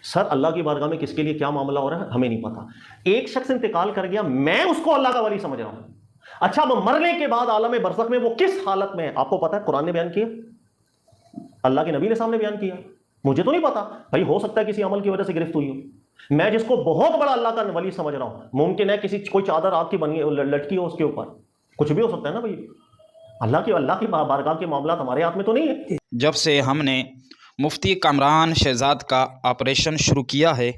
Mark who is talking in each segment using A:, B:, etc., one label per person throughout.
A: سر اللہ کی بارگاہ میں کس کے لیے کیا معاملہ ہو رہا ہے ہمیں نہیں پتا. ایک شخص انتقال کر گیا، میں اس کو اللہ کا ولی سمجھ رہا ہوں. اچھا وہ مرنے کے بعد عالم برزخ میں وہ کس حالت میں ہے آپ کو پتا ہے؟ قرآن نے بیان کیا، اللہ کے نبی نے سامنے بیان کیا. مجھے تو نہیں پتا بھائی، ہو سکتا ہے کسی عمل کی وجہ سے گرفت ہوئی ہو. میں جس کو بہت بڑا اللہ کا ولی سمجھ رہا ہوں، ممکن ہے کسی کوئی چادر آگ کی بنی لٹکی ہو اس کے اوپر، کچھ بھی ہو سکتا ہے نا بھائی. اللہ کی بارگاہ کے معاملات ہمارے ہاتھ میں تو نہیں ہے.
B: جب سے ہم نے مفتی کامران شہزاد کا آپریشن شروع کیا ہے،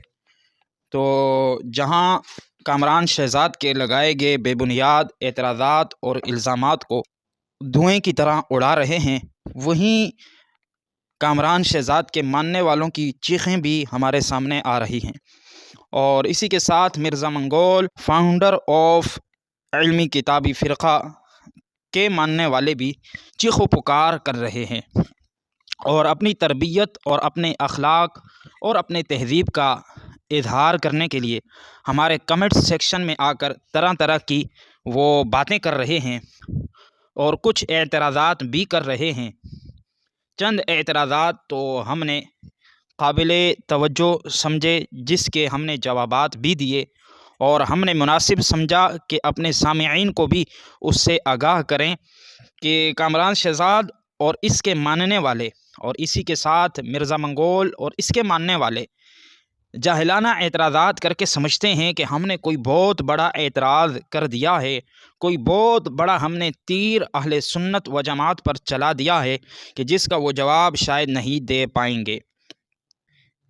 B: تو جہاں کامران شہزاد کے لگائے گئے بے بنیاد اعتراضات اور الزامات کو دھوئیں کی طرح اڑا رہے ہیں، وہیں کامران شہزاد کے ماننے والوں کی چیخیں بھی ہمارے سامنے آ رہی ہیں. اور اسی کے ساتھ مرزا منگول، فاؤنڈر آف علمی کتابی فرقہ کے ماننے والے بھی چیخ و پکار کر رہے ہیں، اور اپنی تربیت اور اپنے اخلاق اور اپنے تہذیب کا اظہار کرنے کے لیے ہمارے کمنٹ سیکشن میں آ کر طرح طرح کی وہ باتیں کر رہے ہیں اور کچھ اعتراضات بھی کر رہے ہیں. چند اعتراضات تو ہم نے قابل توجہ سمجھے، جس کے ہم نے جوابات بھی دیے، اور ہم نے مناسب سمجھا کہ اپنے سامعین کو بھی اس سے آگاہ کریں کہ کامران شہزاد اور اس کے ماننے والے، اور اسی کے ساتھ مرزا منگول اور اس کے ماننے والے جاہلانہ اعتراضات کر کے سمجھتے ہیں کہ ہم نے کوئی بہت بڑا اعتراض کر دیا ہے، کوئی بہت بڑا ہم نے تیر اہل سنت و جماعت پر چلا دیا ہے کہ جس کا وہ جواب شاید نہیں دے پائیں گے.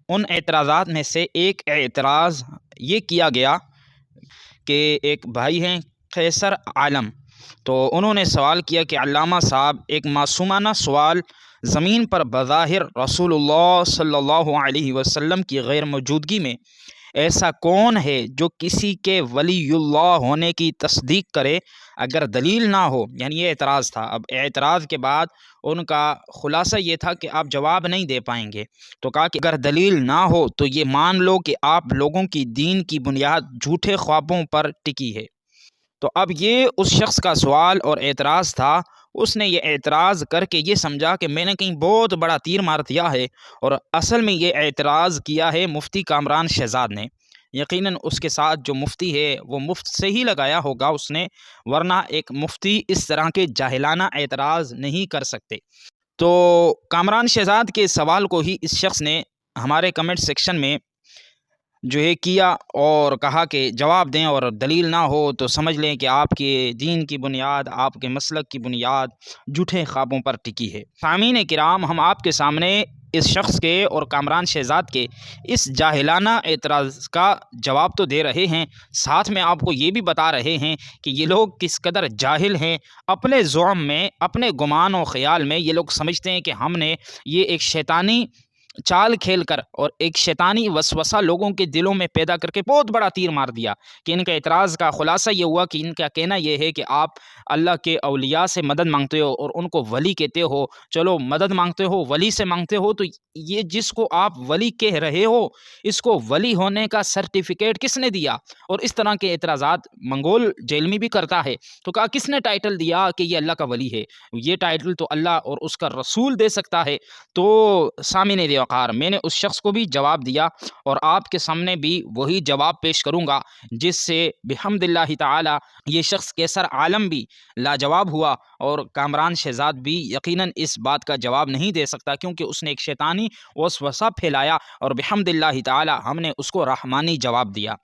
B: ان اعتراضات میں سے ایک اعتراض یہ کیا گیا کہ ایک بھائی ہیں قیصر عالم، تو انہوں نے سوال کیا کہ علامہ صاحب، ایک معصومانہ سوال، زمین پر بظاہر رسول اللہ صلی اللہ علیہ وسلم کی غیر موجودگی میں ایسا کون ہے جو کسی کے ولی اللہ ہونے کی تصدیق کرے اگر دلیل نہ ہو؟ یعنی یہ اعتراض تھا. اب اعتراض کے بعد ان کا خلاصہ یہ تھا کہ آپ جواب نہیں دے پائیں گے، تو کہا کہ اگر دلیل نہ ہو تو یہ مان لو کہ آپ لوگوں کی دین کی بنیاد جھوٹے خوابوں پر ٹکی ہے. تو اب یہ اس شخص کا سوال اور اعتراض تھا. اس نے یہ اعتراض کر کے یہ سمجھا کہ میں نے کہیں بہت بڑا تیر مار دیا ہے، اور اصل میں یہ اعتراض کیا ہے مفتی کامران شہزاد نے. یقیناً اس کے ساتھ جو مفتی ہے وہ مفت سے ہی لگایا ہوگا اس نے، ورنہ ایک مفتی اس طرح کے جاہلانہ اعتراض نہیں کر سکتے. تو کامران شہزاد کے سوال کو ہی اس شخص نے ہمارے کمنٹ سیکشن میں جو ہے کیا اور کہا کہ جواب دیں، اور دلیل نہ ہو تو سمجھ لیں کہ آپ کے دین کی بنیاد، آپ کے مسلک کی بنیاد جھوٹے خوابوں پر ٹکی ہے. سامعین کرام، ہم آپ کے سامنے اس شخص کے اور کامران شہزاد کے اس جاہلانہ اعتراض کا جواب تو دے رہے ہیں، ساتھ میں آپ کو یہ بھی بتا رہے ہیں کہ یہ لوگ کس قدر جاہل ہیں. اپنے زعم میں، اپنے گمان و خیال میں یہ لوگ سمجھتے ہیں کہ ہم نے یہ ایک شیطانی چال کھیل کر اور ایک شیطانی وسوسہ لوگوں کے دلوں میں پیدا کر کے بہت بڑا تیر مار دیا. کہ ان کا اعتراض کا خلاصہ یہ ہوا کہ ان کا کہنا یہ ہے کہ آپ اللہ کے اولیاء سے مدد مانگتے ہو اور ان کو ولی کہتے ہو. چلو مدد مانگتے ہو، ولی سے مانگتے ہو، تو یہ جس کو آپ ولی کہہ رہے ہو اس کو ولی ہونے کا سرٹیفکیٹ کس نے دیا؟ اور اس طرح کے اعتراضات منگول جیل میں بھی کرتا ہے. تو کہا کس نے ٹائٹل دیا کہ یہ اللہ کا ولی ہے؟ یہ ٹائٹل تو اللہ اور اس کا رسول دے سکتا ہے. تو سامعین وقار، میں نے اس شخص کو بھی جواب دیا اور آپ کے سامنے بھی وہی جواب پیش کروں گا، جس سے بحمد اللہ تعالی یہ شخص قیصر عالم بھی لاجواب ہوا، اور کامران شہزاد بھی یقیناً اس بات کا جواب نہیں دے سکتا، کیونکہ اس نے ایک شیطانی وسوسہ پھیلایا اور بحمد اللہ تعالی ہم نے اس کو رحمانی جواب دیا.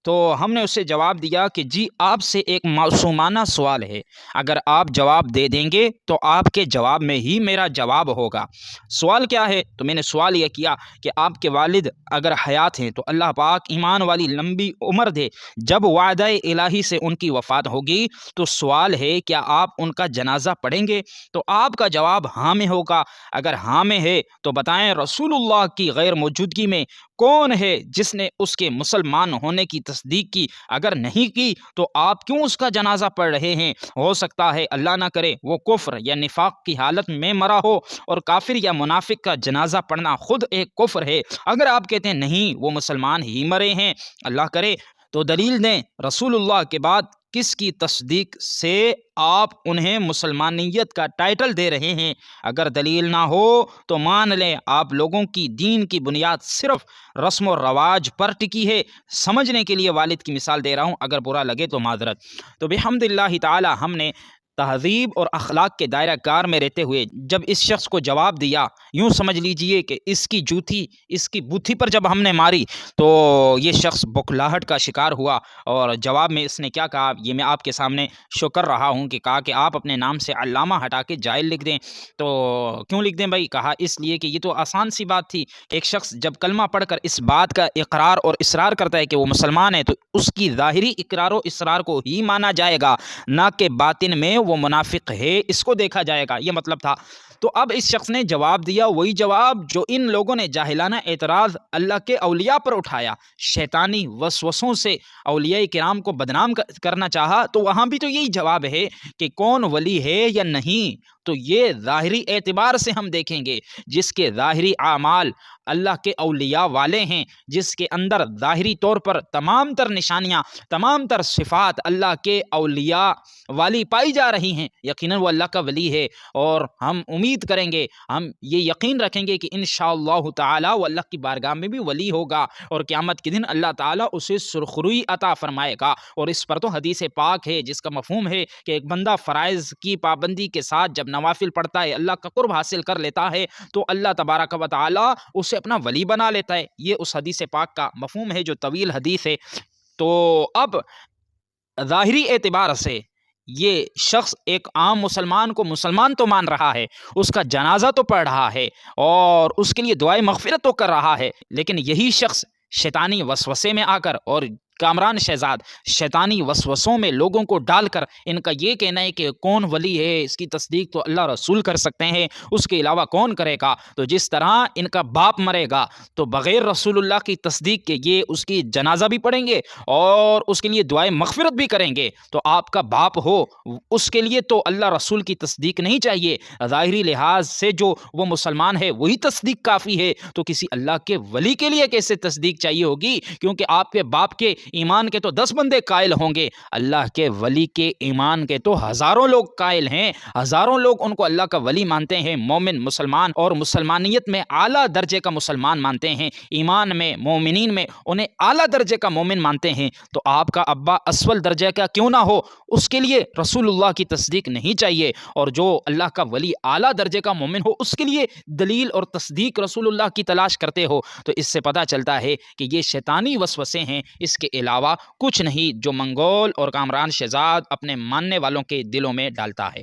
B: تو ہم نے اسے جواب دیا کہ جی آپ سے ایک معصومانہ سوال ہے، اگر آپ جواب دے دیں گے تو آپ کے جواب میں ہی میرا جواب ہوگا. سوال کیا ہے؟ تو میں نے سوال یہ کیا کہ آپ کے والد اگر حیات ہیں تو اللہ پاک ایمان والی لمبی عمر دے، جب وعدہ الہی سے ان کی وفات ہوگی تو سوال ہے کیا آپ ان کا جنازہ پڑھیں گے؟ تو آپ کا جواب ہاں میں ہوگا. اگر ہاں میں ہے تو بتائیں رسول اللہ کی غیر موجودگی میں کون ہے جس نے اس کے مسلمان ہونے کی تصدیق کی؟ اگر نہیں کی تو آپ کیوں اس کا جنازہ پڑھ رہے ہیں؟ ہو سکتا ہے اللہ نہ کرے وہ کفر یا نفاق کی حالت میں مرا ہو، اور کافر یا منافق کا جنازہ پڑھنا خود ایک کفر ہے. اگر آپ کہتے ہیں نہیں وہ مسلمان ہی مرے ہیں، اللہ کرے، تو دلیل دیں رسول اللہ کے بعد کس کی تصدیق سے آپ انہیں مسلمانیت کا ٹائٹل دے رہے ہیں؟ اگر دلیل نہ ہو تو مان لیں آپ لوگوں کی دین کی بنیاد صرف رسم و رواج پر ٹکی ہے۔ سمجھنے کے لیے والد کی مثال دے رہا ہوں، اگر برا لگے تو معذرت۔ تو بحمد اللہ تعالی ہم نے تہذیب اور اخلاق کے دائرہ کار میں رہتے ہوئے جب اس شخص کو جواب دیا، یوں سمجھ لیجئے کہ اس کی جوتی اس کی بوتھی پر جب ہم نے ماری تو یہ شخص بکھلاہٹ کا شکار ہوا، اور جواب میں اس نے کیا کہا یہ میں آپ کے سامنے شو کر رہا ہوں کہ کہا کہ آپ اپنے نام سے علامہ ہٹا کے جائل لکھ دیں۔ تو کیوں لکھ دیں بھائی؟ کہا اس لیے کہ یہ تو آسان سی بات تھی۔ ایک شخص جب کلمہ پڑھ کر اس بات کا اقرار اور اصرار کرتا ہے کہ وہ مسلمان ہے تو اس کی ظاہری اقرار و اصرار کو ہی مانا جائے گا، نہ کہ باطن میں وہ منافق ہے اس کو دیکھا جائے گا، یہ مطلب تھا۔ تو اب اس شخص نے جواب دیا وہی جواب جو ان لوگوں نے جاہلانہ اعتراض اللہ کے اولیاء پر اٹھایا، شیطانی وسوسوں سے اولیاء کرام کو بدنام کرنا چاہا، تو وہاں بھی تو یہی جواب ہے کہ کون ولی ہے یا نہیں۔ تو یہ ظاہری اعتبار سے ہم دیکھیں گے، جس کے ظاہری اعمال اللہ کے اولیاء والے ہیں، جس کے اندر ظاہری طور پر تمام تر نشانیاں، تمام تر صفات اللہ کے اولیاء والی پائی جا رہی ہیں، یقیناً وہ اللہ کا ولی ہے۔ اور ہم امید کریں گے، ہم یہ یقین رکھیں گے کہ انشاءاللہ تعالی وہ اللہ کی بارگاہ میں بھی ولی ہوگا، اور قیامت کے دن اللہ تعالیٰ اسے سرخروئی عطا فرمائے گا۔ اور اس پر تو حدیث پاک ہے جس کا مفہوم ہے کہ ایک بندہ فرائض کی پابندی کے ساتھ جب نوافل پڑھتا ہے، اللہ کا قرب حاصل کر لیتا ہے، تو اللہ تبارک و تعالی اسے اپنا ولی بنا لیتا ہے۔ یہ اس حدیث پاک کا مفہوم ہے جو طویل حدیث ہے۔ تو اب ظاہری اعتبار سے یہ شخص ایک عام مسلمان کو مسلمان تو مان رہا ہے، اس کا جنازہ تو پڑھ رہا ہے اور اس کے لیے دعائے مغفرت تو کر رہا ہے، لیکن یہی شخص شیطانی وسوسے میں آ کر اور کامران شہزاد شیطانی وسوسوں میں لوگوں کو ڈال کر ان کا یہ کہنا ہے کہ کون ولی ہے، اس کی تصدیق تو اللہ رسول کر سکتے ہیں، اس کے علاوہ کون کرے گا۔ تو جس طرح ان کا باپ مرے گا تو بغیر رسول اللہ کی تصدیق کے یہ اس کی جنازہ بھی پڑھیں گے اور اس کے لیے دعائے مغفرت بھی کریں گے، تو آپ کا باپ ہو اس کے لیے تو اللہ رسول کی تصدیق نہیں چاہیے، ظاہری لحاظ سے جو وہ مسلمان ہے وہی تصدیق کافی ہے، تو کسی اللہ کے ولی کے لیے کیسے تصدیق چاہیے ہوگی؟ کیونکہ آپ کے باپ کے ایمان کے تو 10 بندے قائل ہوں گے، اللہ کے ولی کے ایمان کے تو ہزاروں لوگ قائل ہیں، ہزاروں لوگ ان کو اللہ کا ولی مانتے ہیں، مومن مسلمان، اور مسلمانیت میں اعلیٰ درجے کا مسلمان مانتے ہیں، ایمان میں مومنین میں انہیں اعلیٰ درجے کا مومن مانتے ہیں۔ تو آپ کا ابا اسفل درجے کا کیوں نہ ہو، اس کے لیے رسول اللہ کی تصدیق نہیں چاہیے، اور جو اللہ کا ولی اعلیٰ درجے کا مومن ہو اس کے لیے دلیل اور تصدیق رسول اللہ کی تلاش کرتے ہو۔ تو اس سے پتہ چلتا ہے کہ یہ شیطانی وسوسے ہیں، اس کے علاوہ کچھ نہیں جو منگول اور کامران شہزاد اپنے ماننے والوں کے دلوں میں ڈالتا ہے۔